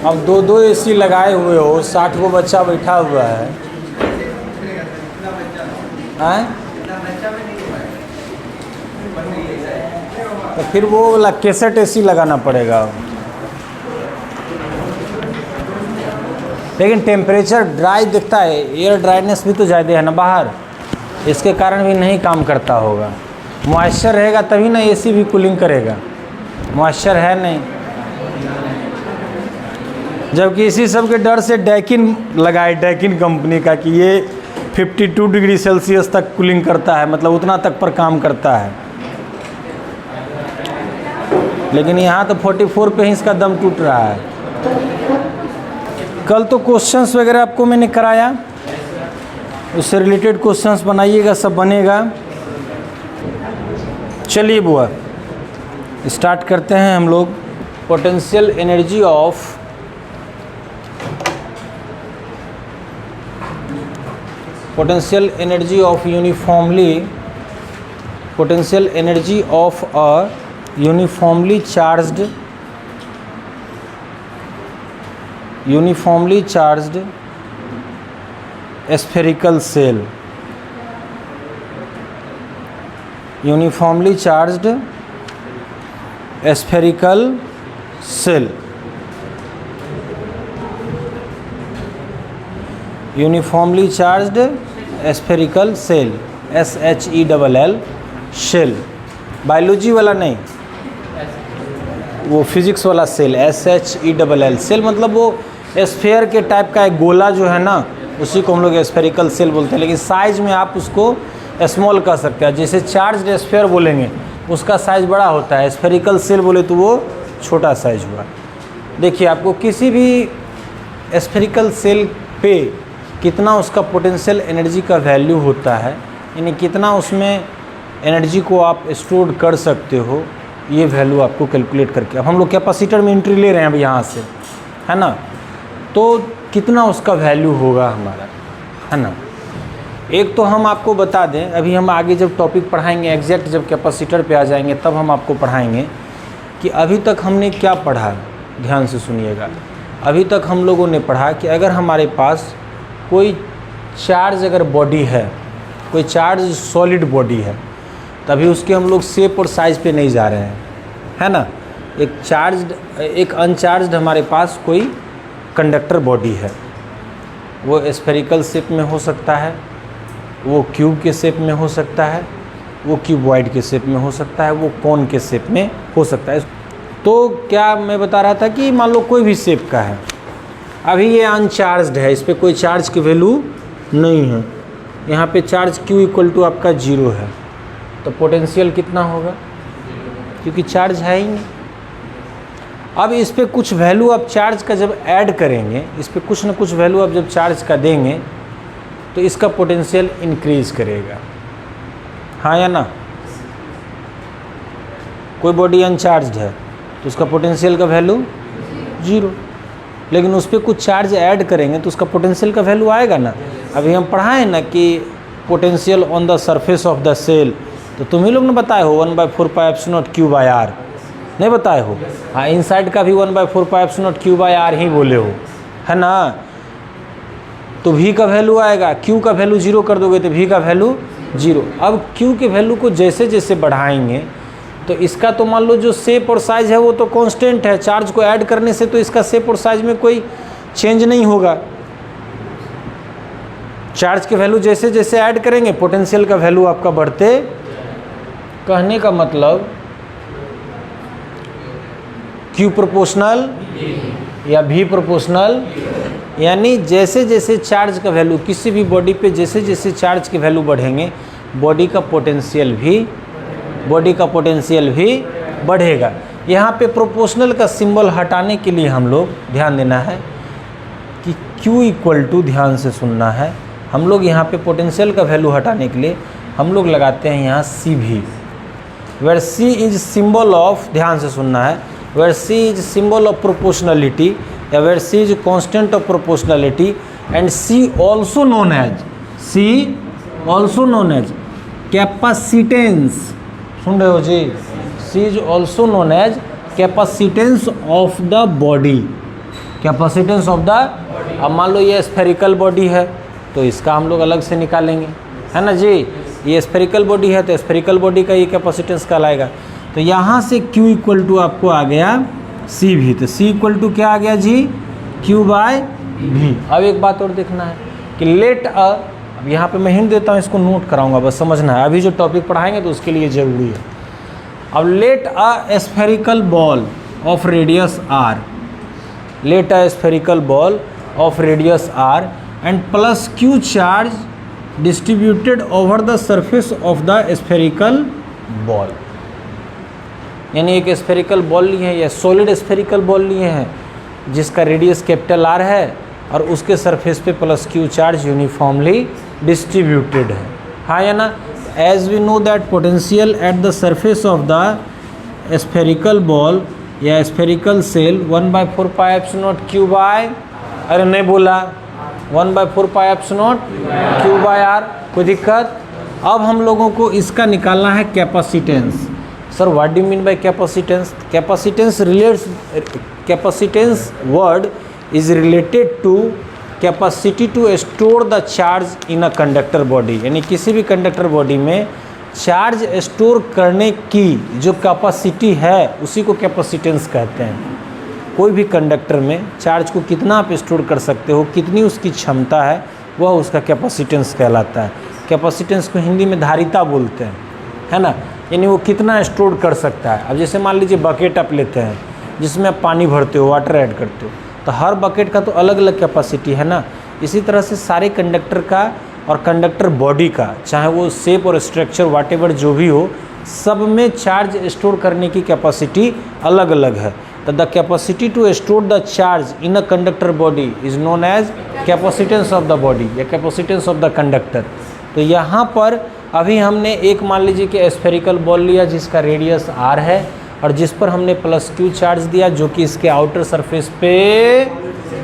अब दो दो एसी लगाए हुए हो, 60 को बच्चा बैठा हुआ है, हैं? तो फिर वो वाला कैसेट एसी लगाना पड़ेगा। लेकिन टेम्परेचर ड्राई दिखता है, एयर ड्राइनेस भी तो ज़्यादा है ना बाहर, इसके कारण भी नहीं काम करता होगा। मॉइस्चर रहेगा तभी ना एसी भी कूलिंग करेगा, मॉइस्चर है नहीं। जबकि इसी सब के डर से डैकिन लगाए, डैकिन कंपनी का, कि ये 52 डिग्री सेल्सियस तक कूलिंग करता है, मतलब उतना तक पर काम करता है। लेकिन यहाँ तो 44 पे ही इसका दम टूट रहा है। कल तो क्वेश्चंस वगैरह आपको मैंने कराया, उससे रिलेटेड क्वेश्चंस बनाइएगा, सब बनेगा। चलिए बुआ स्टार्ट करते हैं हम लोग। Potential energy of uniformly charged spherical cell, uniformly charged spherical cell, uniformly charged spherical cell, SHELL shell. Biology वाला नहीं, वो फिजिक्स वाला सेल, SHELL सेल। मतलब वो स्फेयर के टाइप का एक गोला जो है ना, उसी को हम लोग स्फेरिकल सेल बोलते हैं। लेकिन साइज में आप उसको स्मॉल कह सकते हैं। जैसे चार्ज्ड स्फेयर बोलेंगे उसका साइज बड़ा होता है, स्फेरिकल सेल बोले तो वो छोटा साइज हुआ। देखिए आपको किसी भी स्फेरिकल सेल पे कितना उसका पोटेंशियल एनर्जी का वैल्यू होता है, यानी कितना उसमें एनर्जी को आप स्टोर कर सकते हो, ये वैल्यू आपको कैलकुलेट करके। अब हम लोग कैपेसिटर में एंट्री ले रहे हैं अब यहाँ से, है ना, तो कितना उसका वैल्यू होगा हमारा, है ना। एक तो हम आपको बता दें, अभी हम आगे जब टॉपिक पढ़ाएंगे एग्जैक्ट, जब कैपेसिटर पे आ जाएंगे तब हम आपको पढ़ाएंगे कि अभी तक हमने क्या पढ़ा। ध्यान से सुनिएगा। अभी तक हम लोगों ने पढ़ा कि अगर हमारे पास कोई चार्ज अगर बॉडी है, कोई चार्ज सॉलिड बॉडी है, तभी उसके हम लोग शेप और साइज़ पे नहीं जा रहे हैं, है ना। एक अनचार्ज्ड हमारे पास कोई कंडक्टर बॉडी है, वो स्फेरिकल शेप में हो सकता है, वो क्यूब के शेप में हो सकता है, वो क्यूबॉइड के शेप में हो सकता है, वो कोन के शेप में हो सकता है। तो क्या मैं बता रहा था कि मान लो कोई भी शेप का है, अभी ये अनचार्ज्ड है, इस पर कोई चार्ज की वैल्यू नहीं है, यहाँ पे चार्ज Q इक्वल टू आपका 0 है, तो पोटेंशियल कितना होगा, क्योंकि चार्ज है ही नहीं। अब इस पे कुछ वैल्यू आप चार्ज का जब ऐड करेंगे, इस पे कुछ ना कुछ वैल्यू आप जब चार्ज का देंगे तो इसका पोटेंशियल इंक्रीज करेगा, हाँ या ना। कोई बॉडी अनचार्ज्ड है तो उसका पोटेंशियल का वैल्यू 0, लेकिन उस पर कुछ चार्ज ऐड करेंगे तो उसका पोटेंशियल का वैल्यू आएगा ना। अभी हम पढ़ाएं ना कि potential on the surface of the shell, तो तुम ही लोग ने बताए हो 1/4πε0 Q/r, नहीं बताए हो। हाँ, इनसाइड का भी 1/4πε0 Q/r ही बोले हो, है ना। तो V का वैल्यू आएगा, Q का वैल्यू 0 कर दोगे तो V का वैल्यू 0। अब Q के वैल्यू को जैसे जैसे बढ़ाएंगे तो इसका तो मान लो जो शेप और साइज है वो तो कांस्टेंट है, चार्ज को ऐड करने से तो इसका शेप और साइज में कोई चेंज नहीं होगा। चार्ज के वैल्यू जैसे जैसे ऐड करेंगे पोटेंशियल का वैल्यू आपका बढ़ते, कहने का मतलब Q प्रोपोर्शनल या V प्रोपोर्शनल, यानी जैसे जैसे चार्ज का वैल्यू किसी भी बॉडी पे जैसे जैसे चार्ज के वैल्यू बढ़ेंगे बॉडी का पोटेंशियल भी बढ़ेगा। यहाँ पे प्रोपोर्शनल का सिंबल हटाने के लिए हम लोग ध्यान देना है कि Q इक्वल टू, ध्यान से सुनना है, हम लोग यहाँ पे पोटेंशियल का वैल्यू हटाने के लिए हम लोग लगाते हैं यहाँ CV, where C is symbol of, ध्यान से सुनना है, where C is symbol of proportionality या where C is constant of proportionality and C also known as capacitance. सुन रहे हो जी, C is also known as capacitance of the body, capacitance of the, अब मान लो ये स्फेरिकल बॉडी है तो इसका हम लोग अलग से निकालेंगे, है ना जी। ये स्फेरिकल बॉडी है तो स्फेरिकल बॉडी का ये कैपेसिटेंस कहलाएगा। तो यहाँ से Q इक्वल टू आपको आ गया C भी, तो C इक्वल टू क्या आ गया जी, Q बाय V। अब एक बात और देखना है कि लेट अब यहाँ पे मैं हिंट देता हूँ, इसको नोट कराऊंगा, बस समझना है, अभी जो टॉपिक पढ़ाएंगे तो उसके लिए ज़रूरी है। अब let a spherical ball of radius R, let a spherical ball of radius R and plus Q charge distributed over the surface of the spherical ball, यानी एक स्फेरिकल बॉल लिए हैं या सॉलिड स्फेरिकल बॉल लिए हैं जिसका radius capital R है और उसके सरफेस पे plus Q charge uniformly distributed है, हाँ या ना। As we know that potential at the surface of the spherical ball या spherical shell 1/4 pi epsilon Q by, अरे नहीं बोला, 1/4 pi epsilon Q by R, कोई दिक्कत। अब हम लोगों को इसका निकालना है capacitance. Sir what do you mean by capacitance? Capacitance relates, capacitance word is related to capacity to store the charge in a conductor body, यानी किसी भी कंडक्टर बॉडी में चार्ज स्टोर करने की जो कैपेसिटी है उसी को कैपेसिटेंस कहते हैं। कोई भी कंडक्टर में चार्ज को कितना आप स्टोर कर सकते हो, कितनी उसकी क्षमता है, वह उसका कैपेसिटेंस कहलाता है। कैपेसिटेंस को हिंदी में धारिता बोलते हैं, है ना, यानी वो कितना स्टोर कर सकता है। अब जैसे मान लीजिए बकेट आप लेते हैं जिसमें आप पानी भरते हो, वाटर ऐड करते हो, तो हर बकेट का तो अलग अलग कैपेसिटी है ना। इसी तरह से सारे कंडक्टर का और कंडक्टर बॉडी का, चाहे वो शेप और स्ट्रक्चर वाटेवर जो भी हो, सब में चार्ज स्टोर करने की कैपेसिटी अलग अलग है। तो the capacity to store the charge in a conductor body is known as capacitance of the body या कैपेसिटेंस ऑफ द कंडक्टर। तो यहाँ पर अभी हमने एक मान लीजिए कि स्फेरिकल बॉल लिया जिसका रेडियस R है और जिस पर हमने प्लस Q चार्ज दिया जो कि इसके आउटर सरफेस पे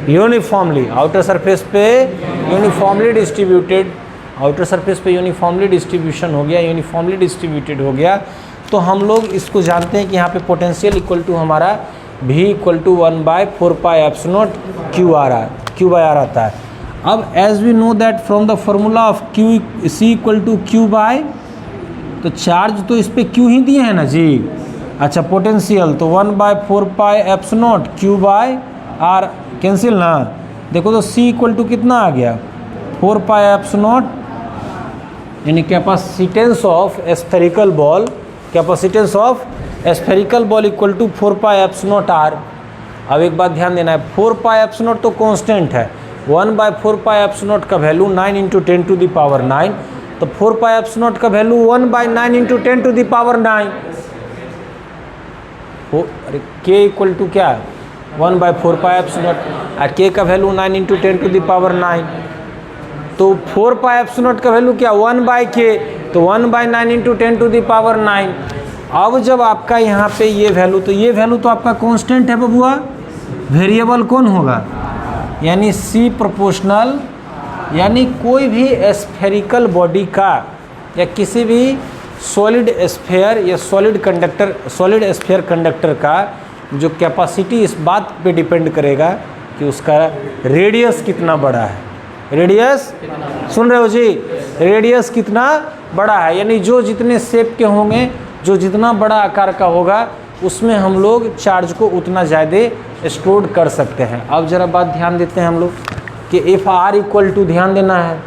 यूनिफॉर्मली, आउटर सरफेस पे यूनिफॉर्मली डिस्ट्रीब्यूटेड, आउटर सरफेस पे यूनिफॉर्मली डिस्ट्रीब्यूशन हो गया, यूनिफॉर्मली डिस्ट्रीब्यूटेड हो गया। तो हम लोग इसको जानते हैं कि यहाँ पे पोटेंशियल इक्वल टू हमारा V equal to 1/4 pi epsilon Q by R आता है। अब as we know that from the formula of C equal to Q by, तो चार्ज तो इस पे Q ही दिए हैं ना जी। अच्छा पोटेंशियल तो 1/4 pi epsilon Q by R cancel ना, देखो तो C इक्वल टू कितना आ गया 4 पाई एप्सिलॉन, यानी capacitance of spherical ball, capacitance of spherical ball equal to 4 pi epsilon R। अब एक बात ध्यान देना है, 4 पाई एप्सिलॉन तो कांस्टेंट है, 1/4 पाई एप्सिलॉन का वैल्यू 9 × 10⁹, तो 4 पाई एप्सिलॉन का वैल्यू 1/9 × 10⁹। अरे K इक्वल टू क्या है 1/4 पाई एप्सिलॉन, और K का वैल्यू 9 × 10⁹, तो 4 पाई एप्सिलॉन का वैल्यू क्या 1/K, तो 1/9 × 10⁹। अब जब आपका यहाँ पे ये वैल्यू, तो ये वैल्यू तो आपका कांस्टेंट है बबुआ, वेरिएबल कौन होगा, यानी C प्रोपोर्शनल, यानी कोई भी स्फेरिकल बॉडी का या किसी भी सॉलिड स्फेयर या solid conductor, solid sphere conductor का जो कैपेसिटी इस बात पे डिपेंड करेगा कि उसका रेडियस कितना बड़ा है। रेडियस सुन रहे हो जी, रेडियस कितना बड़ा है, यानी जो जितने शेप के होंगे, जो जितना बड़ा आकार का होगा उसमें हम लोग चार्ज को उतना ज़्यादा स्टोर कर सकते हैं। अब ज़रा बात ध्यान देते हैं हम लोग कि इफ़ R इक्वल टू, ध्यान देना है,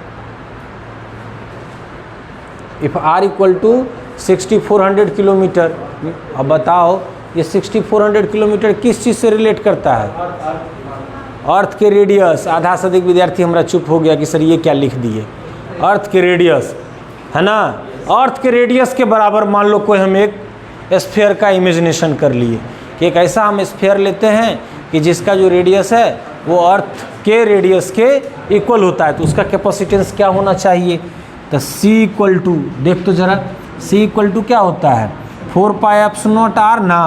if R equal to 6400 kilometre, अब बताओ ये 6400 किलोमीटर किस चीज़ से रिलेट करता है, अर्थ के रेडियस। आधा से अधिक विद्यार्थी हमारा चुप हो गया कि सर ये क्या लिख दिए, अर्थ के रेडियस है ना, अर्थ के रेडियस के बराबर मान लो कोई हम एक स्फीयर का इमेजिनेशन कर लिए कि एक ऐसा हम स्फीयर लेते हैं कि जिसका जो रेडियस है वो अर्थ के रेडियस के इक्वल होता है, तो उसका कैपेसिटेंस क्या होना चाहिए, तो C इक्वल टू, देख तो ज़रा C इक्वल टू क्या होता है 4 पाई एप्सिलॉन R ना,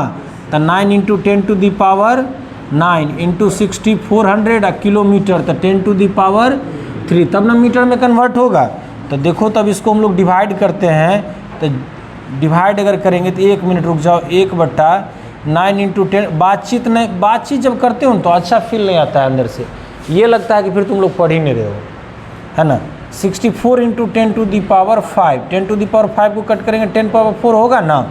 तो 9 × 10⁹ × 6400 किलोमीटर, तो 10⁻3, तब ना मीटर में कन्वर्ट होगा। तो देखो तब इसको हम लोग डिवाइड करते हैं, तो डिवाइड अगर करेंगे तो 1 मिनट रुक जाओ, 1/10 9 इंटू 10, बातचीत जब करते हो तो अच्छा फील नहीं आता है अंदर से, ये लगता है कि फिर तुम लोग पढ़ ही नहीं रहे हो, है ना। 64 into 10 to the power 5, 10 to the power 5 को कट करेंगे 10 पावर 4 होगा ना।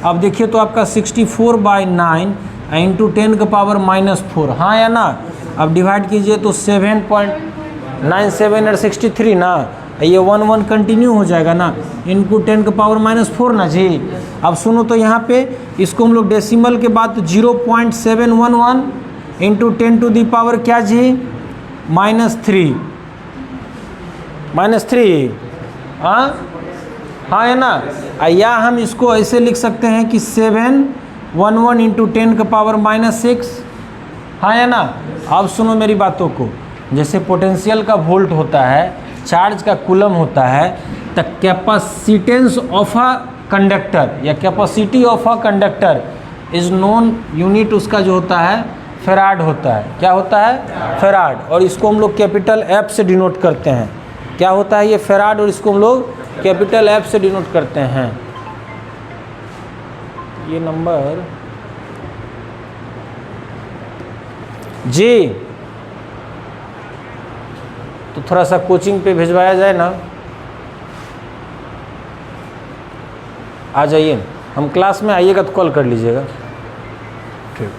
अब देखिए तो आपका 64/9 इंटू 10 का पावर -4, हाँ या ना। अब डिवाइड कीजिए तो 7.97 और 63 ना, ये 1 1 कंटिन्यू हो जाएगा ना, इनटू 10 का पावर -4 ना जी। अब सुनो तो यहाँ पे इसको हम लोग डेसिमल के बाद 0.711 इंटू 10 टू दी पावर क्या जी, -3, हाँ है ना। या हम इसको ऐसे लिख सकते हैं कि 711 इंटू 10 का पावर -6, हाँ है ना। अब सुनो मेरी बातों को, जैसे पोटेंशियल का वोल्ट होता है, चार्ज का कूलम होता है, तो कैपेसिटेंस ऑफ अ कंडक्टर या capacity of a conductor is known unit, उसका जो होता है फेराड होता है। क्या होता है? फेराड। और इसको हम लोग कैपिटल F से डिनोट करते हैं। क्या होता है ये फेराड, और इसको हम लोग कैपिटल F से डिनोट करते हैं। ये नंबर जी, तो थोड़ा सा कोचिंग पे भिजवाया जाए ना, आ जाइए, हम क्लास में आइएगा तो कॉल कर लीजिएगा, ठीक।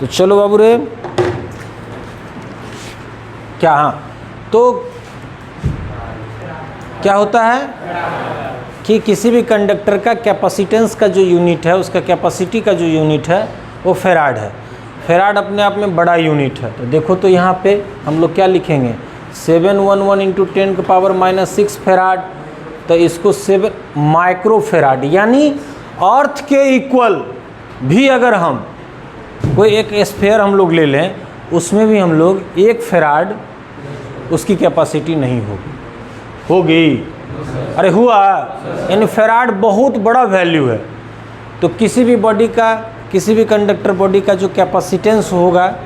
तो चलो बाबू रे, क्या, हाँ, तो क्या होता है कि किसी भी कंडक्टर का कैपेसिटेंस का जो यूनिट है, उसका कैपेसिटी का जो यूनिट है वो फेराड है। फेराड अपने आप में बड़ा यूनिट है। तो देखो तो यहाँ पे हम लोग क्या लिखेंगे, 711 इंटू 10 का पावर -6 फेराड, तो इसको 7 माइक्रो फेराड, यानी अर्थ के इक्वल भी अगर हम कोई एक स्फीयर हम लोग ले लें, उसमें भी हम लोग 1 फेराड उसकी कैपेसिटी नहीं होगी। अरे हुआ, यानी फेराड बहुत बड़ा वैल्यू है। तो किसी भी बॉडी का, किसी भी कंडक्टर बॉडी का जो कैपेसिटेंस होगा,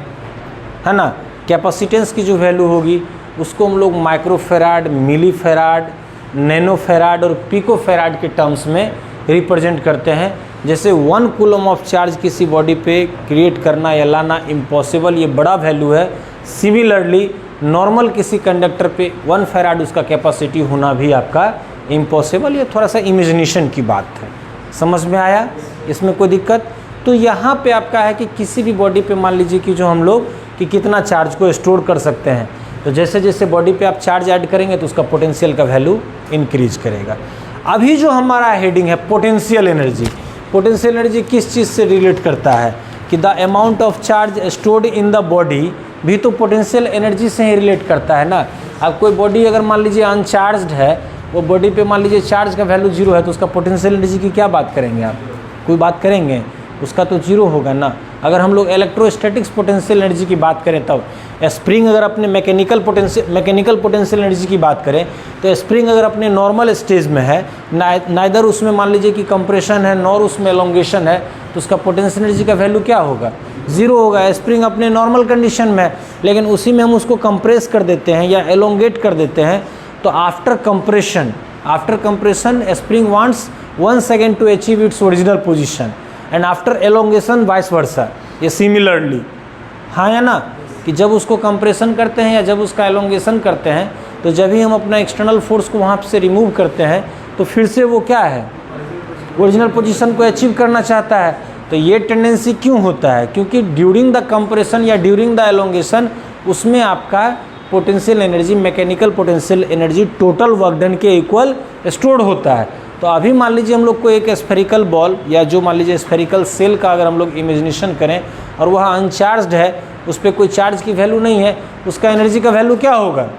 है ना, कैपेसिटेंस की जो वैल्यू होगी उसको हम लोग माइक्रो फेराड, मिली फेराड, नैनो फेराड और पिको फेराड के टर्म्स में रिप्रेजेंट करते हैं। जैसे 1 कूलम ऑफ चार्ज किसी बॉडी पे क्रिएट करना या लाना इम्पॉसिबल, ये बड़ा वैल्यू है। सिमिलरली नॉर्मल किसी कंडक्टर पे 1 फेराड उसका कैपेसिटी होना भी आपका इम्पॉसिबल। ये थोड़ा सा इमेजिनेशन की बात है, समझ में आया, इसमें कोई दिक्कत। तो यहाँ पे आपका है कि किसी भी बॉडी पे मान लीजिए कि जो हम लोग कि कितना चार्ज को स्टोर कर सकते हैं, तो जैसे जैसे बॉडी पे आप चार्ज ऐड करेंगे तो उसका पोटेंशियल का वैल्यू इंक्रीज करेगा। अभी जो हमारा हेडिंग है पोटेंशियल एनर्जी, पोटेंशियल एनर्जी किस चीज़ से रिलेट करता है कि the amount of charge stored in the body भी तो पोटेंशियल एनर्जी से ही रिलेट करता है ना। अब कोई बॉडी अगर मान लीजिए अनचार्ज्ड है, वो बॉडी पे मान लीजिए चार्ज का वैल्यू 0 है, तो उसका पोटेंशियल एनर्जी की क्या बात करेंगे आप, कोई बात करेंगे, उसका तो 0 होगा ना। अगर हम लोग इलेक्ट्रोस्टैटिक्स पोटेंशियल एनर्जी की बात करें तब, स्प्रिंग अगर अपने मैकेनिकल पोटेंशियल एनर्जी की बात करें, तो स्प्रिंग अगर अपने नॉर्मल स्टेज में है, नाइदर उसमें मान लीजिए कि कंप्रेशन है नॉर उसमें एलोंगेशन है, तो उसका पोटेंशियल एनर्जी का वैल्यू क्या होगा, 0 होगा। स्प्रिंग अपने नॉर्मल कंडीशन में है, लेकिन उसी में हम उसको कंप्रेस कर देते हैं या एलोंगेट कर देते हैं, तो after compression spring wants 1 second to achieve its original position and after elongation vice versa. ये सिमिलरली, हाँ या ना, कि जब उसको कंप्रेशन करते हैं या जब उसका एलोंगेशन करते हैं, तो जब ही हम अपना एक्सटर्नल फोर्स को वहाँ से रिमूव करते हैं, तो फिर से वो क्या है, ओरिजिनल पोजीशन को अचीव करना चाहता है। तो ये टेंडेंसी क्यों होता है, क्योंकि ड्यूरिंग द कंप्रेशन या ड्यूरिंग द एलोंगेशन उसमें आपका potential energy, mechanical potential energy total work done के इक्वल स्टोर्ड होता है। तो अभी मान लीजिए हम लोग को एक स्फेरिकल बॉल या जो मान लीजिए स्फेरिकल सेल का अगर हम लोग इमेजिनेशन करें और वह अनचार्ज्ड है, उस पर कोई चार्ज की वैल्यू नहीं है, उसका एनर्जी का वैल्यू क्या होगा,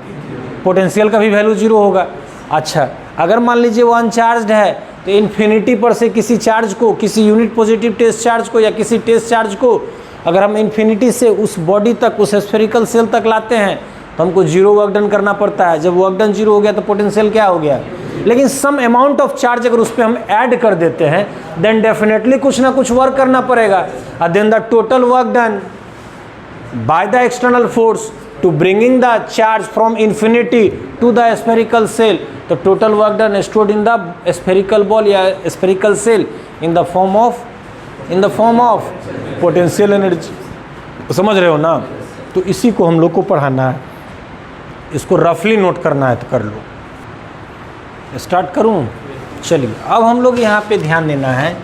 पोटेंशियल का भी वैल्यू 0 होगा। अच्छा, अगर मान लीजिए वो अनचार्ज्ड है, तो इन्फिनिटी पर से किसी चार्ज को, किसी यूनिट पॉजिटिव टेस्ट चार्ज को या किसी टेस्ट चार्ज को अगर हम इन्फिनिटी से उस बॉडी तक, उस स्फेरिकल सेल तक लाते हैं, तो हमको 0 वर्क डन करना पड़ता है। जब वर्क डन 0 हो गया तो पोटेंशियल क्या हो गया। लेकिन सम अमाउंट ऑफ चार्ज अगर उस पर हम ऐड कर देते हैं, देन डेफिनेटली कुछ ना कुछ वर्क करना पड़ेगा। और then the total work done by the external force to bringing the charge from infinity to the spherical shell, तो total work done stored in the spherical ball या spherical shell in the form of in the form of potential energy. समझ रहे हो ना? तो इसी को हम लोग को पढ़ाना है, इसको रफली नोट करना है तो कर लो। स्टार्ट करूं? चलिए, अब हम लोग यहाँ पे ध्यान देना है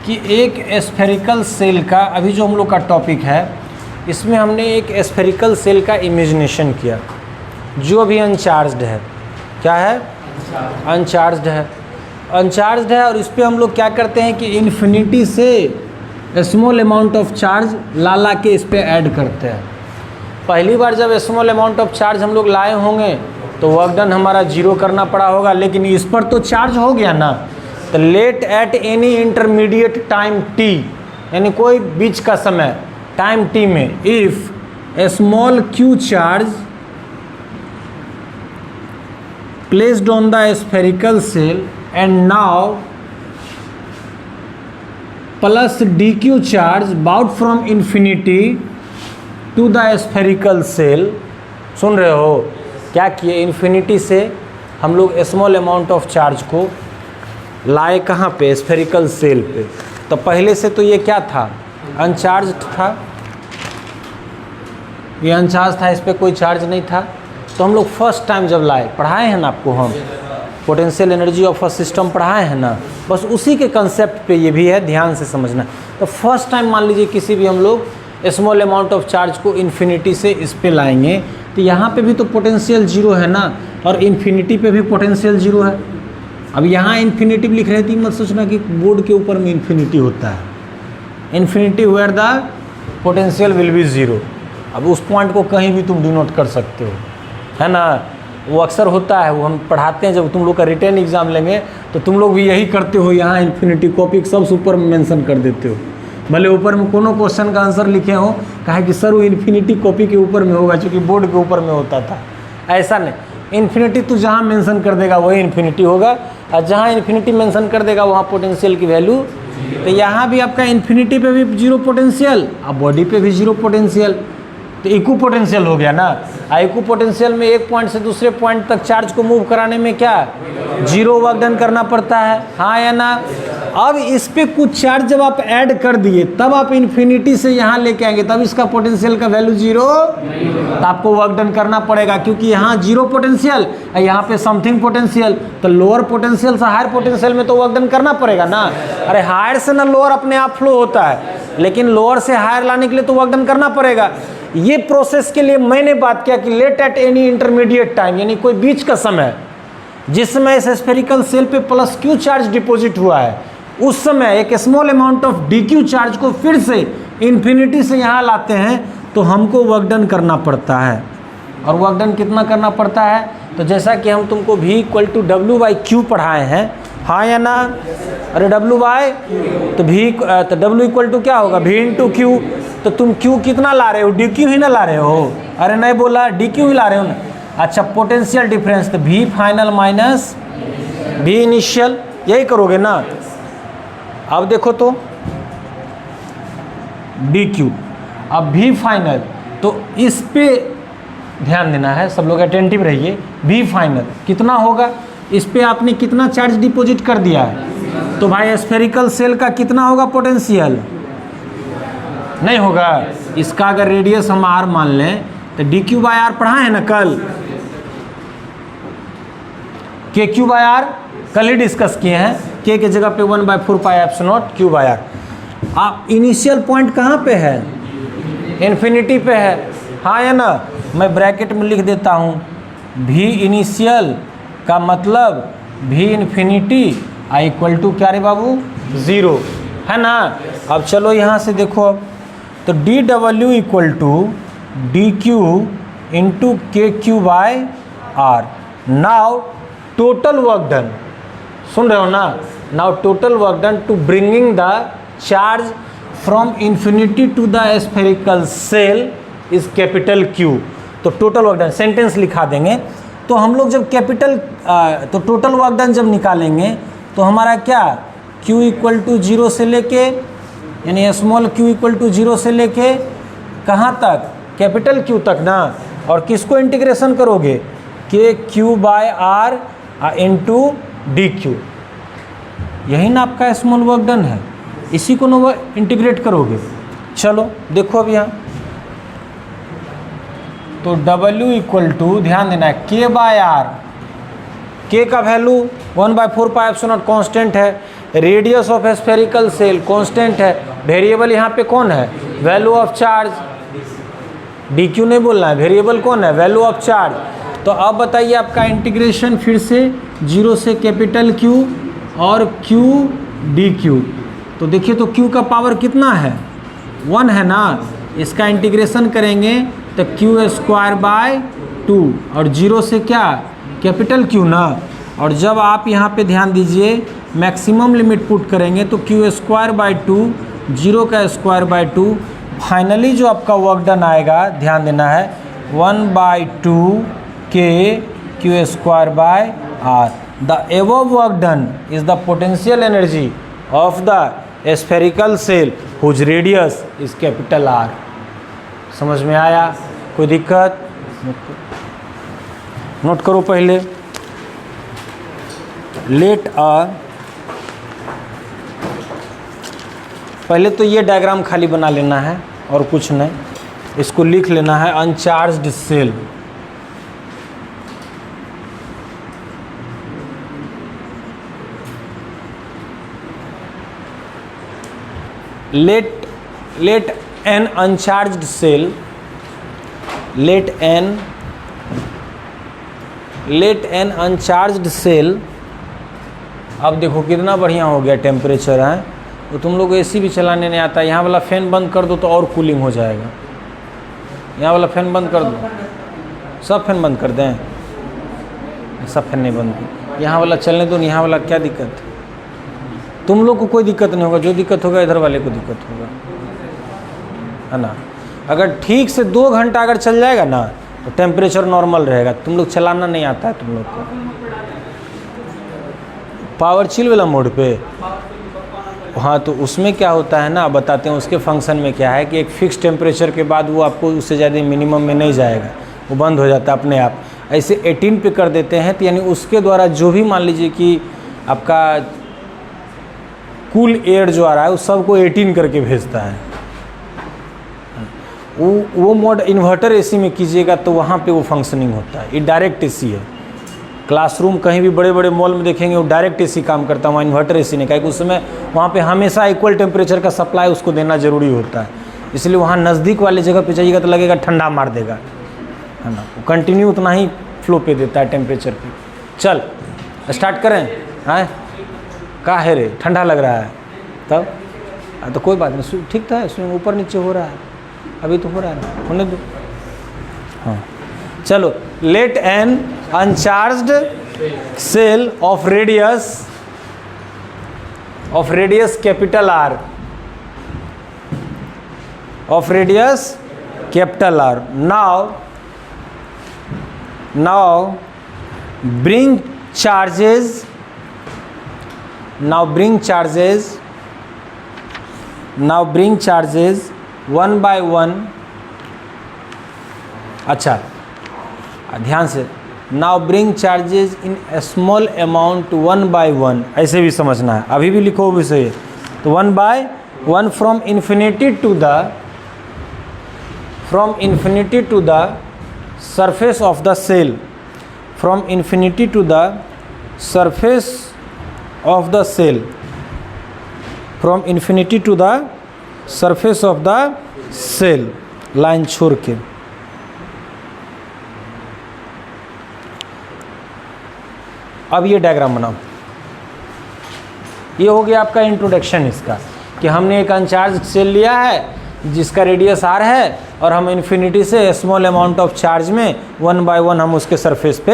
कि एक स्फेरिकल सेल का, अभी जो हम लोग का टॉपिक है इसमें हमने एक स्फेरिकल सेल का इमेजिनेशन किया जो अभी अनचार्ज्ड है। क्या है? अनचार्ज्ड है। अनचार्ज्ड है और इस पर हम लोग क्या करते हैं कि इन्फिनिटी से स्मॉल अमाउंट ऑफ चार्ज ला के इस पर ऐड करते हैं। पहली बार जब स्मॉल अमाउंट ऑफ चार्ज हम लोग लाए होंगे तो वर्क डन हमारा जीरो करना पड़ा होगा, लेकिन इस पर तो चार्ज हो गया ना। तो let at any intermediate time T, यानी कोई बीच का समय टाइम टी में, if a small Q charge placed on the spherical cell and now plus dq charge bound from infinity to the spherical cell। सुन रहे हो? क्या किए? इन्फिनिटी से हम लोग स्मॉल अमाउंट ऑफ चार्ज को लाए कहाँ पे? स्फेरिकल सेल पे। तो पहले से तो ये क्या था? अनचार्ज था, ये अनचार्ज था, इस पर कोई चार्ज नहीं था। तो हम लोग फर्स्ट टाइम जब लाए, पढ़ाए हैं ना आपको, हम potential energy of a system पढ़ाए हैं ना, बस उसी के कंसेप्ट पे ये भी है, ध्यान से समझना। तो फर्स्ट टाइम मान लीजिए किसी भी हम लोग स्मॉल अमाउंट ऑफ चार्ज को इन्फिनिटी से इस पे लाएंगे, तो यहाँ पे भी तो पोटेंशियल जीरो है ना, और इन्फिनिटी पे भी पोटेंशियल जीरो है। अब यहाँ इन्फिनिटी लिख रहे थे, मत सोचना कि बोर्ड के ऊपर में इन्फिनिटी होता है। Infinity where the potential will be zero. अब उस पॉइंट को कहीं भी तुम डिनोट कर सकते हो, है ना। वो अक्सर होता है, वो हम पढ़ाते हैं जब तुम लोग का रिटर्न एग्जाम लेंगे तो तुम लोग भी यही करते हो, यहाँ इन्फिनिटी कॉपी सब ऊपर में मेंशन कर देते हो, भले ऊपर में कोनो क्वेश्चन का आंसर लिखे हो, कहा कि सर वो इन्फिनिटी कॉपी के ऊपर में होगा, क्योंकि बोर्ड के ऊपर में होता था। ऐसा नहीं, इन्फिनिटी तू जहाँ मेंशन कर देगा वही इन्फिनिटी होगा, और जहाँ इन्फिनिटी मेंशन कर देगा वहाँ पोटेंशियल की वैल्यू। तो यहाँ भी आपका इन्फिनिटी पे भी जीरो पोटेंशियल, अब बॉडी पे भी जीरो पोटेंशियल, तो इक्व पोटेंशियल हो गया ना। इक्व पोटेंशियल में एक पॉइंट से दूसरे पॉइंट तक चार्ज को मूव कराने में क्या जीरो वर्क डन करना पड़ता है, हाँ या ना। अब इस पे कुछ चार्ज जब आप ऐड कर दिए तब आप इन्फिनिटी से यहाँ लेके आएंगे, तब इसका पोटेंशियल का वैल्यू जीरो, तो आपको वर्क डन करना पड़ेगा, क्योंकि यहाँ जीरो पोटेंशियल और यहाँ पे समथिंग पोटेंशियल, तो लोअर पोटेंशियल से हायर पोटेंशियल में तो वर्क डन करना पड़ेगा ना। अरे हायर से ना लोअर अपने आप फ्लो होता है, लेकिन लोअर से हायर लाने के लिए तो वर्क डन करना पड़ेगा। ये प्रोसेस के लिए मैंने बात किया कि let at any intermediate time, यानी कोई बीच का समय जिस समय इस स्फेरिकल सेल पे प्लस क्यू चार्ज डिपॉजिट हुआ है, उस समय एक small amount of D Q charge को फिर से इन्फिनिटी से यहाँ लाते हैं, तो हमको वर्क डन करना पड़ता है। और वर्क डन कितना करना पड़ता है? तो जैसा कि हम तुमको V = W/Q पढ़ाए हैं, हाँ या ना। अरे W बाय तो W = क्या होगा? V × Q। तो तुम Q कितना ला रहे हो? DQ ही ना ला रहे हो? अरे नहीं बोला, DQ ही ला रहे हो ना। अच्छा, पोटेंशियल डिफरेंस, तो V final minus V initial, यही करोगे ना। अब देखो तो DQ, अब V फाइनल, तो इस पे ध्यान देना है, सब लोग अटेंटिव रहिए। V फाइनल कितना होगा? इस पे आपने कितना चार्ज डिपॉजिट कर दिया है, तो भाई स्फेरिकल सेल का कितना होगा पोटेंशियल? नहीं होगा। इसका अगर रेडियस हम R मान लें तो dq/r पढ़ा है ना कल, kq/r कल ही डिस्कस किए हैं, k के जगह पे 1/4πε0 q/r। आप इनिशियल पॉइंट कहाँ पे है? इन्फिनिटी पे है, हाँ या ना। मैं ब्रैकेट में लिख देता हूँ, v इनिशियल का मतलब v इन्फिनिटी = क्या रे बाबू? ज़ीरो, है ना। अब चलो यहाँ से देखो, तो dW = dq × kq/r। Now total work done, सुन रहे हो ना। Now total work done to bringing the charge from infinity to the spherical shell is Q। तो टोटल वर्क डन सेंटेंस लिखा देंगे। तो हम लोग जब तो टोटल वर्क डन जब निकालेंगे तो हमारा क्या Q = 0 से लेके, यानी स्मॉल Q = 0 से लेके कहाँ तक? Q तक ना। और किसको इंटीग्रेशन करोगे? kq/r × dq, यही ना आपका स्मॉल वर्क डन है। इसी को ना इंटीग्रेट करोगे। चलो देखो अब यहाँ, तो W इक्वल टू, ध्यान देना है, K बाय आर, K का वैल्यू 1/4πε0 कांस्टेंट है, radius of spherical cell constant है, वेरिएबल यहाँ पे कौन है, वैल्यू ऑफ चार्ज, dq नहीं बोलना है, वेरिएबल कौन है, वैल्यू ऑफ चार्ज। तो अब बताइए आपका इंटीग्रेशन फिर से 0 से कैपिटल Q और Q dq, तो देखिए तो Q का पावर कितना है, 1 है ना, इसका इंटीग्रेशन करेंगे तो Q²/2 और 0 से क्या, कैपिटल Q ना, और जब आप यहाँ पे ध्यान दीजिए मैक्सिमम लिमिट पुट करेंगे तो Q²/2, 0 का स्क्वायर/2, फाइनली जो आपका वर्क डन आएगा, ध्यान देना है, 1/2 K Q²/r। The above work done is the potential energy of the spherical shell whose radius is capital R। समझ में आया, कोई दिक्कत, नोट करो पहले। पहले तो ये डायग्राम खाली बना लेना है और कुछ नहीं, इसको लिख लेना है, uncharged shell. let an uncharged cell, let an uncharged cell, अब देखो कितना बढ़िया हो गया टेम्परेचर है, तो तुम लोग एसी भी चलाने नहीं आता, यहाँ वाला फ़ैन बंद कर दो तो और कूलिंग हो जाएगा, यहाँ वाला फ़ैन बंद कर दो, सब फैन बंद कर दें, सब फैन नहीं बंद, यहाँ वाला चलने दो, यहाँ वाला क्या दिक्कत, तुम लोग को कोई दिक्कत नहीं होगा, जो दिक्कत होगा इधर वाले को दिक्कत होगा, है ना। अगर ठीक से 2 घंटा अगर चल जाएगा ना तो टेम्परेचर नॉर्मल रहेगा। तुम लोग चलाना नहीं आता है तुम लोग को, पावर चिल वाला मोड पे, हाँ, तो उसमें क्या होता है ना, बताते हैं उसके फंक्शन में क्या है कि एक फ़िक्स टेम्परेचर के बाद वो आपको उससे ज़्यादा मिनिमम में नहीं जाएगा, वो बंद हो जाता है अपने आप। ऐसे 18 पे कर देते हैं तो यानी उसके द्वारा जो भी मान लीजिए कि आपका कूल एयर जो आ रहा है उस सबको 18 करके भेजता है। वो मोड इन्वर्टर एसी में कीजिएगा तो वहाँ पे वो फंक्शनिंग होता है, ये डायरेक्ट एसी है। क्लासरूम कहीं भी बड़े बड़े मॉल में देखेंगे वो डायरेक्ट एसी काम करता है, वहाँ इन्वर्टर एसी नहीं, क्योंकि उस समय वहाँ पे हमेशा इक्वल टेम्परेचर का सप्लाई उसको देना ज़रूरी होता है, इसलिए वहाँ नज़दीक वाले जगह पे जाइएगा तो लगेगा ठंडा मार देगा, है ना, वो कंटिन्यू उतना ही फ्लो पे देता है टेम्परेचर पे। चल स्टार्ट करें, हैं का है रे, ठंडा लग रहा है तब, तो कोई बात नहीं, ठीक था, इसमें ऊपर नीचे हो रहा है, अभी तो हो रहा है, होने दो। हाँ चलो, let an uncharged shell of radius capital R, of radius capital R. Now bring charges. Now bring charges 1 by 1. अच्छा ध्यान से, now bring charges in small amount 1 by 1, ऐसे भी समझना है, अभी भी लिखो भी सही है। तो 1 by 1 from infinity to the surface of the cell, from infinity to the surface of the cell, from infinity to the surface of the cell, line छोड़ के। अब ये डायग्राम बनाओ, ये हो गया आपका इंट्रोडक्शन इसका, कि हमने एक अनचार्ज सेल लिया है जिसका रेडियस R है और हम इन्फिनिटी से स्मॉल अमाउंट ऑफ चार्ज में 1 by 1 हम उसके सरफेस पे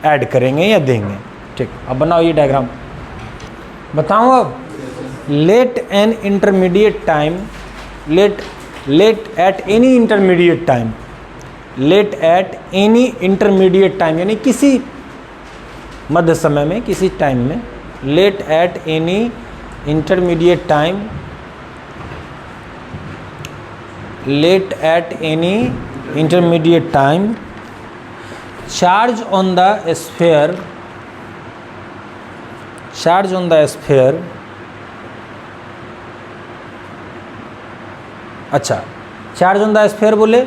ऐड करेंगे या देंगे। ठीक, अब बनाओ ये डायग्राम। बताऊँ अब, let an intermediate time, let at any intermediate time, let at any intermediate time यानी किसी मध्य समय में, किसी टाइम में, let at any intermediate time, let at any intermediate time, charge on the sphere, charge on the sphere अच्छा, charge on the sphere बोले,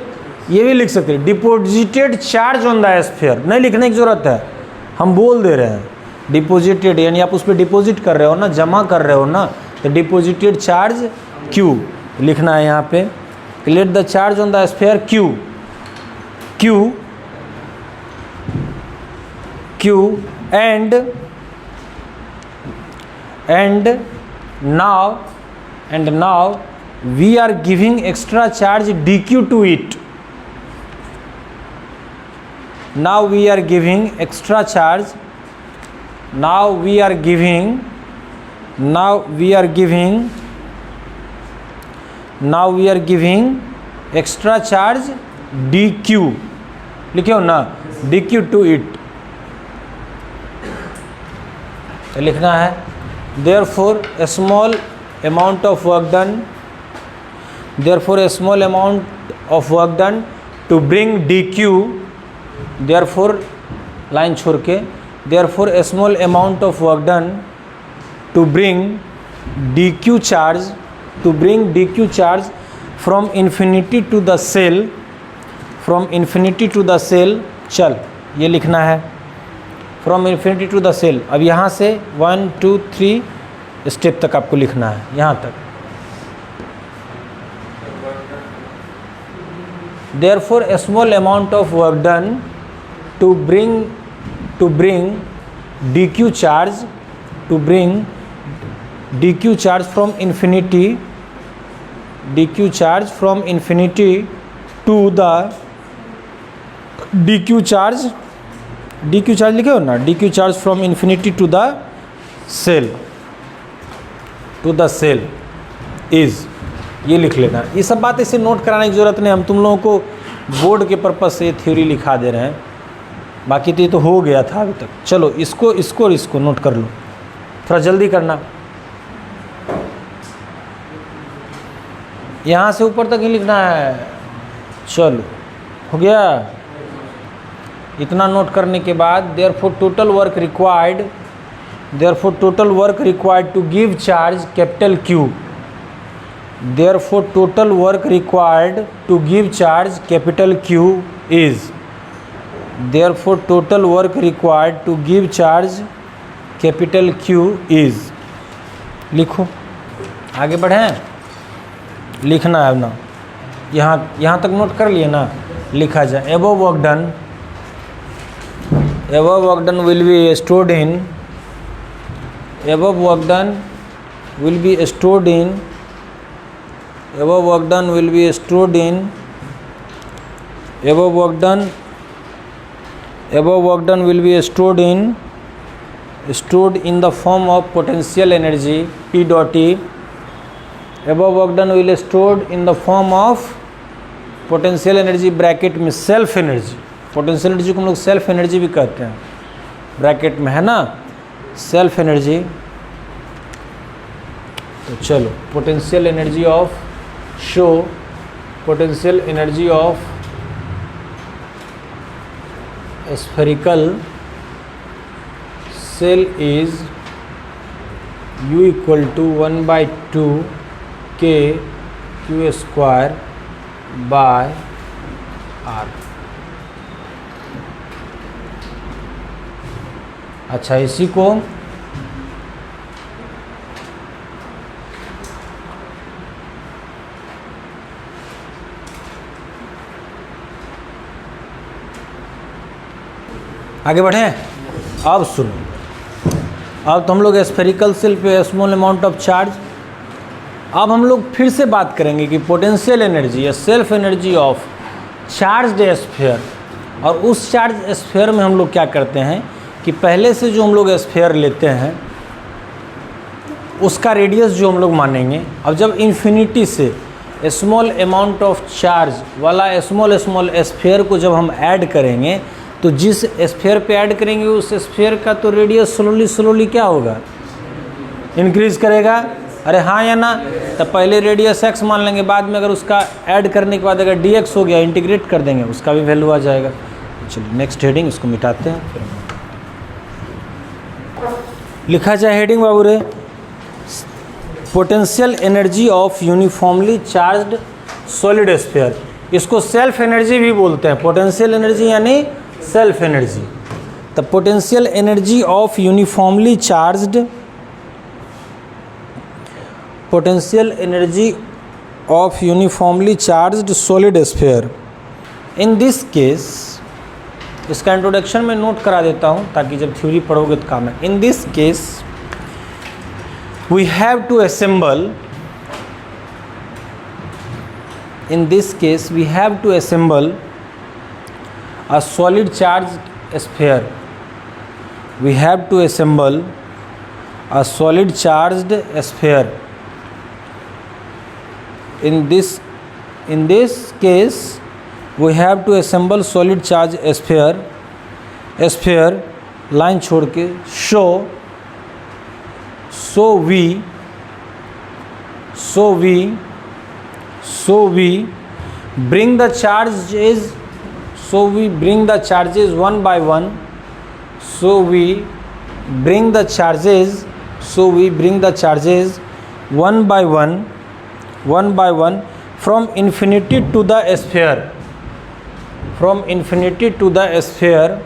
ये भी लिख सकते हैं deposited charge on the sphere, नहीं लिखने की ज़रूरत है, हम बोल दे रहे हैं डिपोजिटेड, यानी आप उस पर डिपॉजिट कर रहे हो ना, जमा कर रहे हो ना, तो डिपोजिटेड चार्ज क्यू लिखना है यहाँ पे। Let the charge on the sphere Q, Q Q and now we are giving extra charge dq to it. Now we are giving extra charge, now we are giving extra charge dq, लिखे हो ना, dq to it लिखना है। therefore a small amount of work done to bring dq, therefore line छोड़ के, therefore a small amount of work done to bring dq charge from infinity to the cell, चल ये लिखना है from infinity to the cell। अब यहाँ से 1 2 3 step तक आपको लिखना है, यहाँ तक। therefore a small amount of work done to bring dq charge from infinity to the dq charge लिखे हो ना, dq charge from infinity to the cell is, ये लिख लेना। ये सब बात इसे नोट कराने की ज़रूरत नहीं, हम तुम लोगों को बोर्ड के पर्पज़ से थ्योरी लिखा दे रहे हैं, बाकी तो ये तो हो गया था अभी तक। चलो इसको नोट कर लो, थोड़ा जल्दी करना, यहाँ से ऊपर तक ही लिखना है। चलो हो गया, इतना नोट करने के बाद therefore total work required to give charge capital Q, therefore total work required to give charge capital Q is, therefore total work required to give charge capital Q is, लिखो, आगे बढ़ें, लिखना है ना, यहाँ तक नोट कर लिए ना, लिखा जाए। above work done will be stored in stored in the form of potential energy P dot E, above work done will be stored in the form of potential energy bracket में self energy, potential energy को हम लोग self energy भी कहते हैं, bracket में है ना सेल्फ एनर्जी। तो चलो potential energy of potential energy of spherical shell is U equal to 1/2 k q square by r। अच्छा, इसी को आगे बढ़ें। अब सुनो, अब तो हम लोग स्फेरिकल सेल पे स्मॉल अमाउंट ऑफ चार्ज, अब हम लोग फिर से बात करेंगे कि पोटेंशियल एनर्जी या self energy of charged sphere. और उस चार्ज स्फीयर में हम लोग क्या करते हैं कि पहले से जो हम लोग स्फीयर लेते हैं उसका रेडियस जो हम लोग मानेंगे, अब जब इन्फिनिटी से स्मॉल अमाउंट ऑफ चार्ज वाला स्मॉल स्फीयर को जब हम ऐड करेंगे, तो जिस स्फीयर पे ऐड करेंगे उस स्फीयर का तो रेडियस स्लोली क्या होगा, इंक्रीज करेगा। अरे हाँ या ना, तो पहले रेडियस x मान लेंगे, बाद में अगर उसका ऐड करने के बाद अगर dx हो गया, इंटीग्रेट कर देंगे, उसका भी वैल्यू आ जाएगा। चलिए नेक्स्ट हेडिंग इसको मिटाते हैं, फिर लिखा जाए हेडिंग बाबू रे, potential energy of uniformly charged solid sphere. इसको सेल्फ एनर्जी भी बोलते हैं, पोटेंशियल एनर्जी यानी self energy. The potential energy of uniformly charged, potential energy of uniformly charged solid sphere. In this case, इसका इंट्रोडक्शन में note करा देता हूँ ताकि जब थ्योरी पढ़ोगे तो काम है। In this case we have to assemble, in this case we have to assemble a solid charged sphere. We have to assemble a solid charged sphere. In this case we have to assemble solid charged sphere line छोड़ के so we bring the charges, one by one. So we bring the charges one by one from infinity to the sphere, from infinity to the sphere,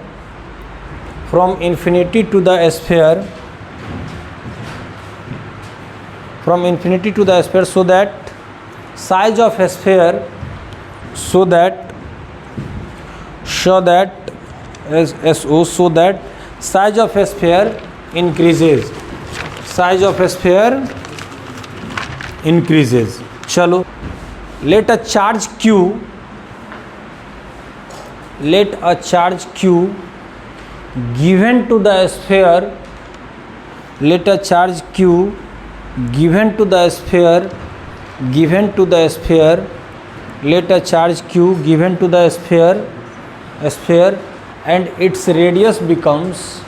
from infinity to the sphere, from infinity to the sphere, so that size of a sphere, so that size of a sphere increases, size of a sphere increases. चलो, let a charge q given to the sphere, let a charge q given to the sphere, let a charge q given to the sphere, and its radius becomes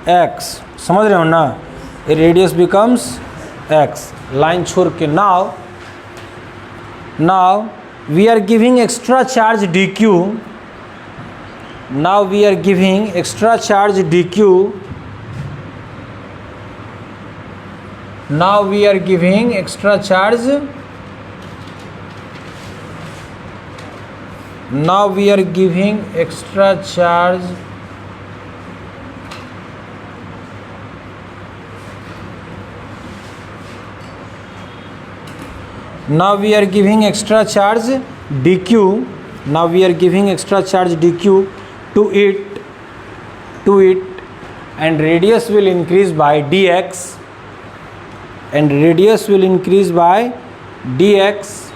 x, समझ रहे हो ना? Radius becomes x, line छोड़ के। now we are giving extra charge dq, now we are giving extra charge dq, now we are giving extra charge, now we are giving extra charge now we are giving extra charge dq, now we are giving extra charge dq to it, and radius will increase by dx, and radius will increase by dx,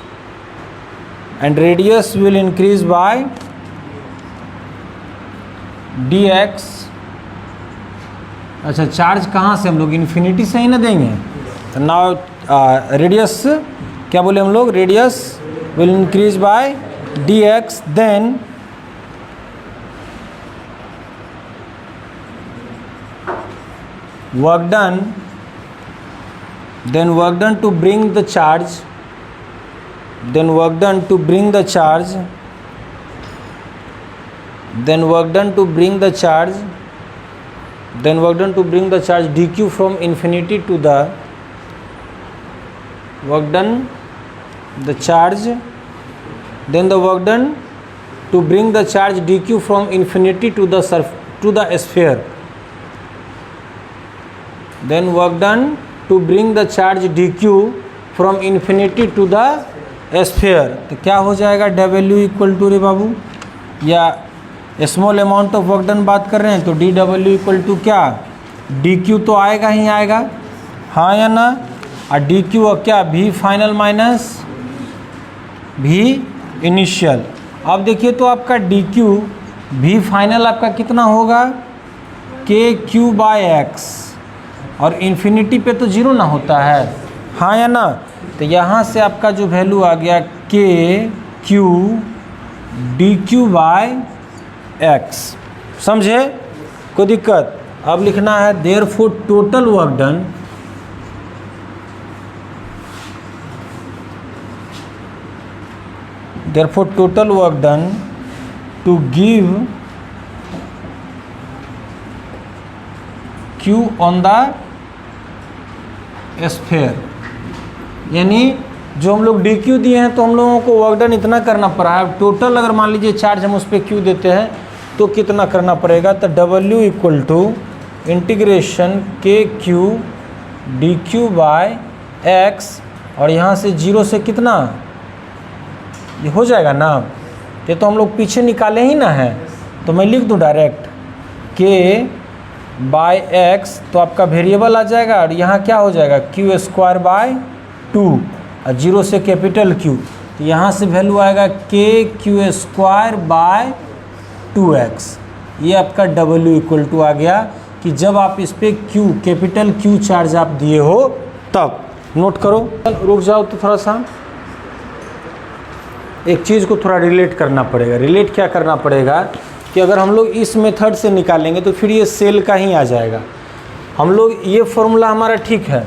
and radius will increase by dx। अच्छा, charge कहाँ से हम लोग infinity से ही ना देंगे, तो now radius क्या बोले हम लोग, radius will increase by dx, then work done to bring the charge, dq from infinity to the work done the charge, then the work done to bring the charge dq from infinity to the sphere, then work done to bring the charge dq from infinity to the sphere। तो क्या हो जाएगा, W equal to, रे बाबू, या small amount of work done बात कर रहे हैं तो dW इक्वल टू क्या, dq तो आएगा ही आएगा, हाँ या ना? और dq और क्या, v final minus v initial. अब देखिए तो आपका dq v फाइनल आपका कितना होगा, kq/x, और इन्फिनिटी पे तो जीरो ना होता है, हाँ या ना? तो यहाँ से आपका जो वैल्यू आ गया kq dq/x, समझे? कोई दिक्कत? अब लिखना है therefore total work done, therefore total work done to give Q on the sphere, यानी जो हम लोग dq दिए हैं तो हम लोगों को वर्क डन इतना करना पड़ा है। टोटल अगर मान लीजिए चार्ज हम उस पर q देते हैं तो कितना करना पड़ेगा, तो w equal to integration KQ dq by x, और यहाँ से 0 से कितना ये हो जाएगा ना, ये तो हम लोग पीछे निकाले ही ना है, तो मैं लिख दूँ डायरेक्ट k बाय एक्स, तो आपका वेरिएबल आ जाएगा और यहाँ क्या हो जाएगा क्यू स्क्वायर बाय 2 और 0 से कैपिटल Q, तो यहाँ से वैल्यू आएगा KQ स्क्वायर बाय 2x। ये आपका W इक्वल टू आ गया कि जब आप इस पर Q कैपिटल Q चार्ज आप दिए हो तब। नोट करो, रुक जाओ तो थोड़ा सा, एक चीज़ को थोड़ा रिलेट करना पड़ेगा। रिलेट क्या करना पड़ेगा कि अगर हम लोग इस मेथड से निकालेंगे तो फिर ये सेल का ही आ जाएगा। हम लोग ये फॉर्मूला हमारा ठीक है,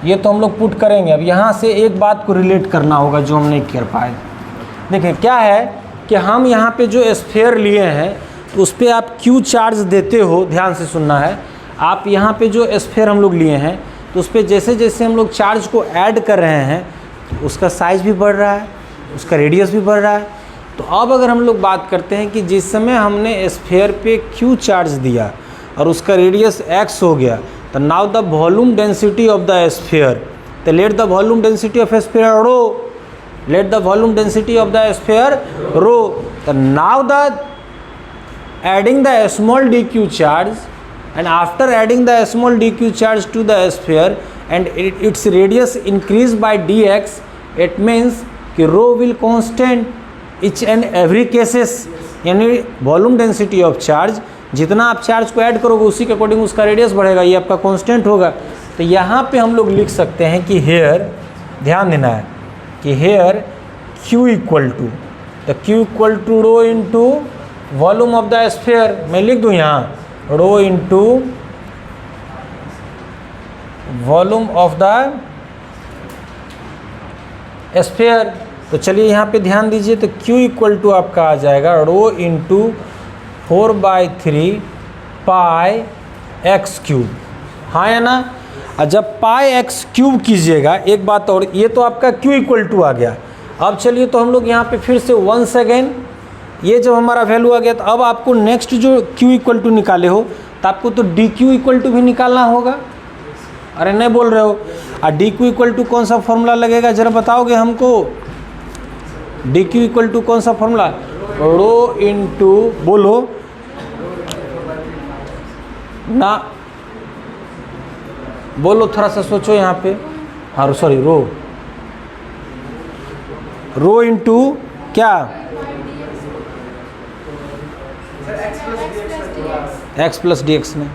ये तो हम लोग पुट करेंगे। अब यहाँ से एक बात को रिलेट करना होगा जो हम नहीं कर पाए। देखिए क्या है कि हम यहाँ पे जो स्फीयर लिए हैं तो उस पर आप Q चार्ज देते हो, ध्यान से सुनना है। आप यहाँ पे जो स्फीयर हम लोग लिए हैं तो उस पर जैसे जैसे हम लोग चार्ज को ऐड कर रहे हैं तो उसका साइज़ भी बढ़ रहा है, उसका रेडियस भी बढ़ रहा है। तो अब अगर हम लोग बात करते हैं कि जिस समय हमने स्फीयर पे Q चार्ज दिया और उसका रेडियस x हो गया, तो now the volume density of the sphere, तो let the volume density of sphere rho, let the volume density of the sphere rho. तो now the adding the small dq charge, and after adding the small dq charge to the sphere and its radius increase by dx, it means कि rho will constant each and every cases, यानी volume density of charge, जितना आप charge को add करोगे उसी के according उसका radius बढ़ेगा, ये आपका कांस्टेंट होगा। तो यहाँ पे हम लोग लिख सकते हैं कि हेयर, ध्यान देना है कि हेयर q इक्वल टू, तो q equal to rho into volume of the sphere. मैं लिख दूँ यहाँ rho into volume of the sphere. तो चलिए यहाँ पे ध्यान दीजिए, तो Q इक्वल टू आपका आ जाएगा रो इंटू 4/3 पाई एक्स क्यूब, हाँ या ना। और जब पाई एक्स क्यूब कीजिएगा, एक बात और, ये तो आपका Q इक्वल टू आ गया। अब चलिए तो हम लोग यहाँ पे फिर से वंस अगेन, ये जब हमारा वैल्यू आ गया तो अब आपको नेक्स्ट जो Q इक्वल टू निकाले हो तो आपको तो DQ इक्वल टू भी निकालना होगा। अरे नहीं बोल रहे हो? और DQ इक्वल टू कौन सा फॉर्मूला लगेगा ज़रा बताओगे हमको? DQ इक्वल टू कौन सा फॉर्मूला? रो इंटू, बोलो ना, बोलो थोड़ा सा सोचो यहाँ पे। हाँ सॉरी, रो इंटू क्या? x प्लस डी एक्स में।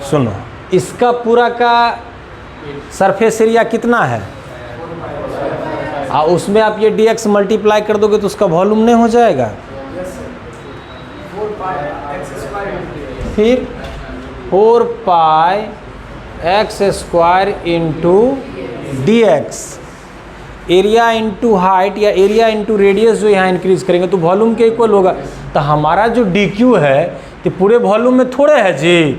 सुनो, इसका पूरा का सरफेस एरिया कितना है, उसमें आप ये dx मल्टीप्लाई कर दोगे तो उसका वॉल्यूम नहीं हो जाएगा। फिर 4 pi x square into d x, area into height या एरिया इंटू रेडियस जो यहाँ इंक्रीज करेंगे तो वॉल्यूम के इक्वल होगा। तो हमारा जो DQ है तो पूरे वॉल्यूम में थोड़े है जी,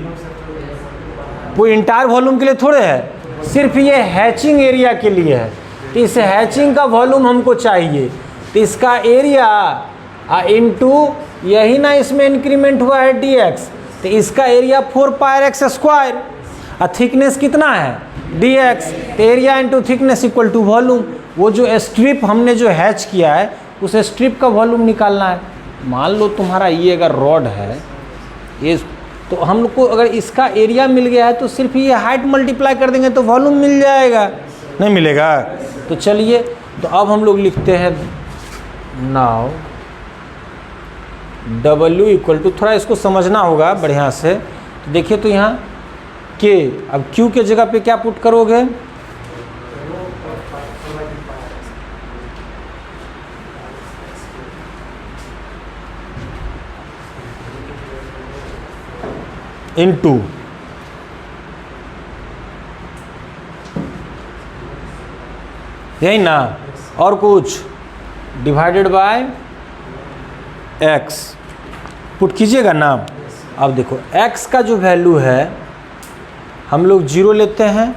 वो इंटायर वॉल्यूम के लिए थोड़े है, सिर्फ ये हैचिंग एरिया के लिए है। तो इस हैचिंग का वॉल्यूम हमको चाहिए, तो इसका एरिया इंटू यही ना इसमें इंक्रीमेंट हुआ है dx, तो इसका एरिया 4 पाई एक्स स्क्वायर और थिकनेस कितना है dx, तो area into thickness equal to volume. वो जो स्ट्रिप हमने जो हैच किया है उस स्ट्रिप का वॉल्यूम निकालना है। मान लो तुम्हारा ये अगर रॉड है ये, तो हम लोग को अगर इसका एरिया मिल गया है तो सिर्फ ये हाइट मल्टीप्लाई कर देंगे तो वॉल्यूम मिल जाएगा, नहीं मिलेगा? तो चलिए, तो अब हम लोग लिखते हैं नाउ W इक्वल टू, थोड़ा इसको समझना होगा बढ़िया से। तो देखिए तो यहाँ K, अब Q के जगह पे क्या पुट करोगे? इनटू यही ना, और कुछ डिवाइडेड बाय x पुट कीजिएगा ना। अब देखो x का जो वैल्यू है हम लोग 0 लेते हैं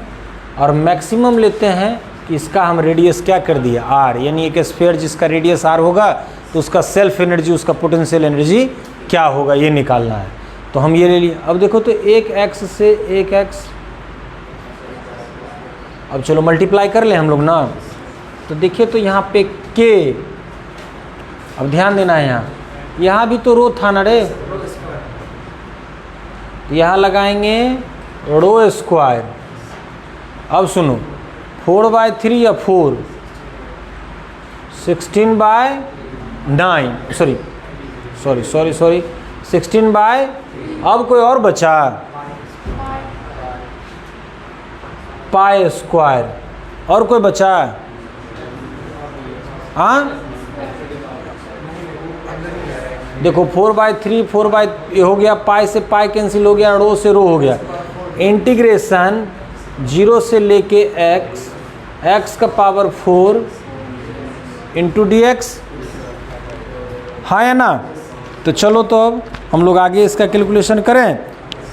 और मैक्सिमम लेते हैं कि इसका हम रेडियस क्या कर दिया r, यानी एक स्फीयर जिसका रेडियस r होगा तो उसका सेल्फ एनर्जी, उसका पोटेंशियल एनर्जी क्या होगा ये निकालना है। तो हम ये ले लिए। अब देखो तो एक x से एक x, अब चलो मल्टीप्लाई कर लें हम लोग ना। तो देखिए तो यहाँ पे k, अब ध्यान देना है यहाँ भी तो रो था ना रे, यहाँ लगाएंगे रो स्क्वायर। अब सुनो 4/3 या 4, 16/9 सॉरी 16 अब कोई और बचा पाई स्क्वायर, और कोई बचा? हाँ देखो 4/3 4 हो गया, पाई से पाई कैंसिल हो गया, रो से रो हो गया। इंटीग्रेशन 0 से लेके x का पावर 4 इंटू dx, हाँ या ना। तो चलो तो अब हम लोग आगे इसका कैलकुलेशन करें।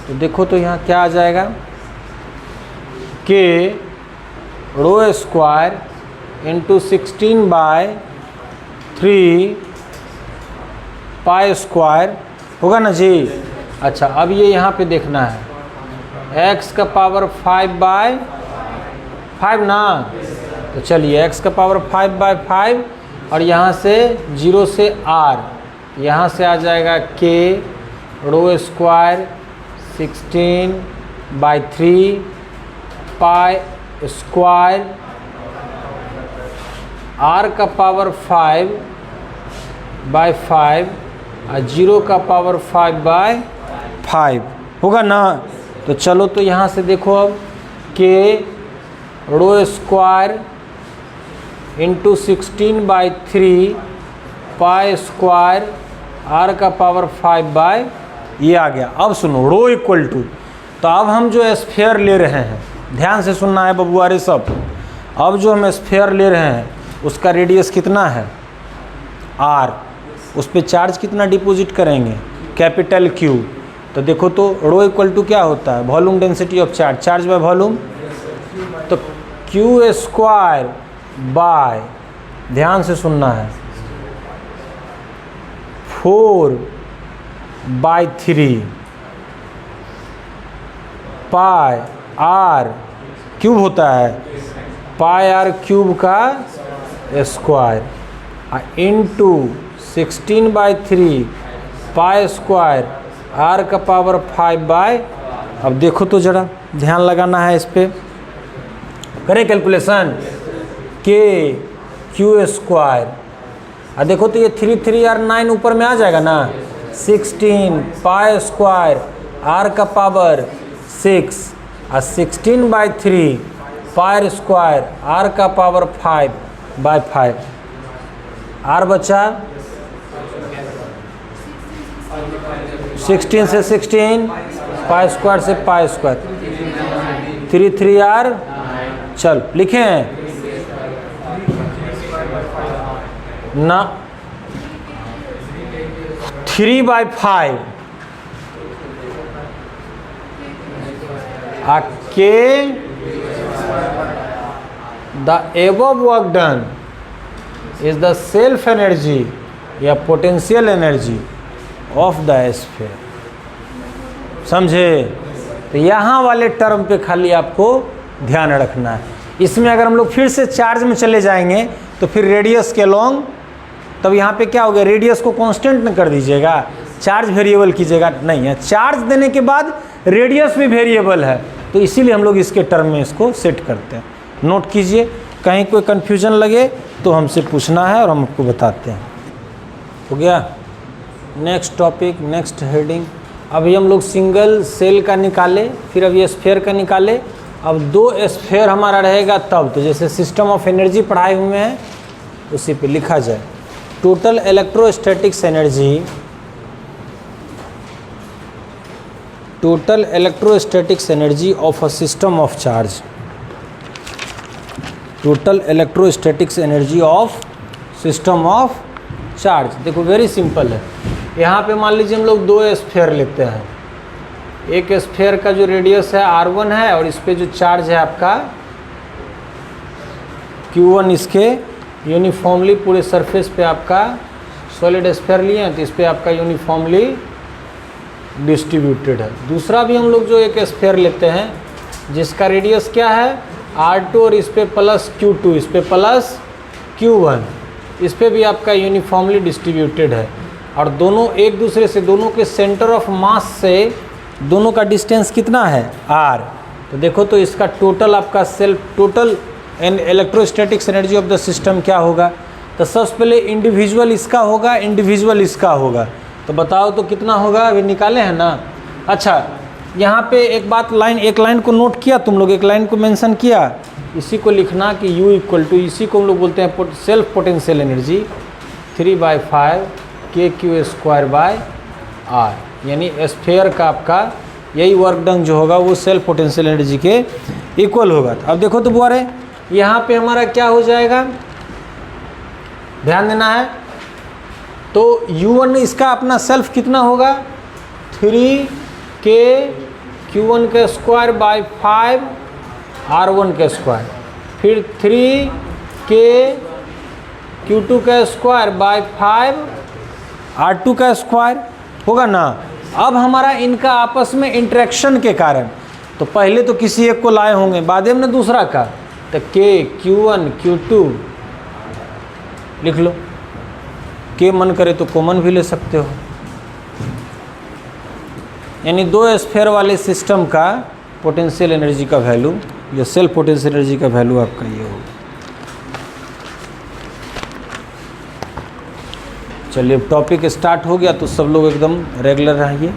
तो देखो तो यहाँ क्या आ जाएगा कि रो स्क्वायर इंटू 16/3 पाई स्क्वायर होगा ना जी। अच्छा अब ये यहाँ पे देखना है x का पावर 5/5 ना। तो चलिए x का पावर 5/5 और यहाँ से 0 से r, यहाँ से आ जाएगा k rho square 16/3 pi square, r का पावर 5/5 और 0 का पावर 5/5 होगा ना। तो चलो तो यहाँ से देखो अब k rho square into 16/3 pi square r का पावर 5 ये आ गया। अब सुनो रो इक्वल टू, तो अब हम जो स्फीयर ले रहे हैं, ध्यान से सुनना है बबुआरे सब। अब जो हम स्फीयर ले रहे हैं उसका रेडियस कितना है r, उस पर चार्ज कितना डिपॉजिट करेंगे कैपिटल Q। तो देखो तो रो इक्वल टू क्या होता है volume density of charge, charge by volume. तो Q स्क्वायर बाय, ध्यान से सुनना है 4/3 पाई r क्यूब होता है, पाई r क्यूब का square into 16/3 pi square r का पावर 5। अब देखो तो ज़रा ध्यान लगाना है इस पर, करें कैलकुलेशन k क्यू स्क्वायर। और देखो तो ये 3 और 9 ऊपर में आ जाएगा ना, 16 पाई स्क्वायर r का पावर 6 और 16/3 पाई स्क्वायर r का पावर 5/5। r बचा 16 से 16 पाई स्क्वायर से पाई स्क्वायर, 3 r, चल लिखें ना 3/5 k the above work done is the self energy या potential energy of the sphere। समझे? तो यहाँ वाले टर्म पे खाली आपको ध्यान रखना है। इसमें अगर हम लोग फिर से चार्ज में चले जाएंगे तो फिर रेडियस के लॉन्ग, तब यहाँ पे क्या हो गया, रेडियस को कांस्टेंट न कर दीजिएगा, चार्ज वेरिएबल कीजिएगा, नहीं है चार्ज देने के बाद रेडियस भी वेरिएबल है, तो इसीलिए हम लोग इसके टर्म में इसको सेट करते हैं। नोट कीजिए, कहीं कोई कन्फ्यूजन लगे तो हमसे पूछना है और हम आपको बताते हैं। हो गया? Next topic, next heading. अभी हम लोग सिंगल सेल का निकाले, फिर अब ये स्फीयर का निकाले। अब 2 स्फीयर हमारा रहेगा तब, तो जैसे सिस्टम ऑफ एनर्जी पढ़ाए हुए हैं उसी पे लिखा जाए। Total electrostatics energy, total electrostatics energy of a system of charge, total electrostatics energy of system of charge. देखो वेरी सिंपल है। यहाँ पे मान लीजिए हम लोग 2 स्फीयर लेते हैं। एक स्फीयर का जो रेडियस है r1 है और इस पे जो चार्ज है आपका q1, इसके यूनिफॉर्मली पूरे सरफेस पे आपका सॉलिड स्फीयर लिए हैं तो इस पे आपका यूनिफॉर्मली डिस्ट्रीब्यूटेड है। दूसरा भी हम लोग जो एक स्फीयर लेते हैं जिसका रेडियस क्या है r2 और इस पे प्लस q2, इस पे प्लस q1, इस पे भी आपका यूनिफॉर्मली डिस्ट्रीब्यूटेड है और दोनों एक दूसरे से, दोनों के सेंटर ऑफ मास से दोनों का डिस्टेंस कितना है r। तो देखो तो इसका टोटल आपका total and electrostatics energy of the system क्या होगा। तो सबसे पहले इंडिविजुअल इसका होगा, इंडिविजुअल इसका होगा। तो बताओ तो कितना होगा, अभी निकाले हैं ना। अच्छा यहाँ पे एक लाइन को नोट किया तुम लोग, एक लाइन को मेंशन किया, इसी को लिखना कि U इक्वल टू, इसी को हम लोग बोलते हैं सेल्फ पोटेंशियल एनर्जी 3/5 kq²/r, यानी स्फीयर का आपका यही वर्क डन जो होगा वो सेल्फ पोटेंशियल एनर्जी के इक्वल होगा। अब देखो तो बुआरे यहाँ पे हमारा क्या हो जाएगा, ध्यान देना है। तो U1 इसका अपना सेल्फ कितना होगा 3kq1²/5 r1², फिर 3kq2²/5 r2² होगा ना। अब हमारा इनका आपस में इंटरेक्शन के कारण, तो पहले तो किसी एक को लाए होंगे, बाद में दूसरा का, तो k q1 q2 लिख लो। के मन करे तो कॉमन भी ले सकते हो, यानी 2 स्फीयर वाले सिस्टम का पोटेंशियल एनर्जी का वैल्यू या सेल्फ पोटेंशियल एनर्जी का वैल्यू आपका ये होगा। चलिए अब टॉपिक स्टार्ट हो गया तो सब लोग एकदम रेगुलर रहिए।